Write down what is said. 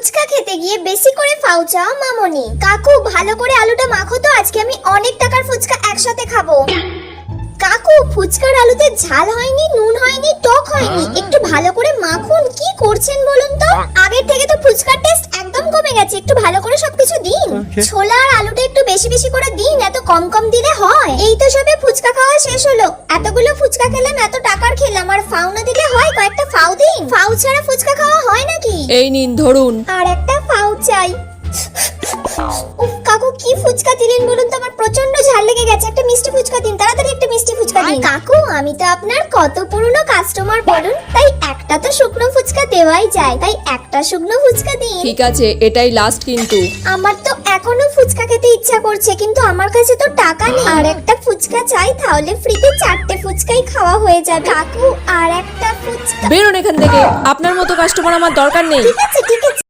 ফুচকা খেতে গিয়ে বেশি করে ফাউচা মামনি। কাকু ভালো করে আলুটা মাখো তো, আজকে আমি অনেক টাকার ফুচকা একসাথে খাবো। কাকু ফুচকার আলুতে ঝাল হয়নি, নুন হয়নি, টক হয়নি, একটু ভালো করে মাখুন। কি করছেন বলুন তো? আগের থেকে তো ফুচকার টেস্ট একদম কমে গেছে, একটু ভালো করে সবকিছু দিন। ছোলা আর আলুটা একটু বেশি বেশি করে দিন, এত কম কম দিলে হয়? এই তো সবে ফুচকা খাওয়া শেষ হলো, এতগুলো ফুচকা খেলাম, এত টাকার খেলাম, আর ফাউ না দিলে হয়? কয়েকটা ফাউ দিন। ফাউ ছাড়া ফুচকা খাওয়া হয় নাকি? এই নিন ধরুন। আর একটা ফাউ চাই। উফ কাকু কি ফুচকা দিলেন বলুন তো, আমার প্রচন্ড ঝাল লেগে গেছে। একটা মিষ্টি ফুচকা দিন, তাড়াতাড়ি একটা মিষ্টি ফুচকা দিন। কাকু আমি তো আপনার কত পুরনো কাস্টমার বলুন, তাই একটা তো শুকনো ফুচকা দেওয়াই যায়, তাই একটা শুকনো ফুচকা দিন। ঠিক আছে, এটাই লাস্ট কিন্তু। আমার তো এখনো ফুচকা খেতে ইচ্ছা করছে, কিন্তু আমার কাছে তো টাকা নেই। আর একটা ফুচকা চাই, তাহলে ফ্রিতে 4টে ফুচকাই খাওয়া হয়ে যাবে। কাকু আর একটা ফুচকা। বেরোন এখান থেকে, আপনার মতো কাস্টমার আমার দরকার নেই। ঠিক আছে ঠিক আছে।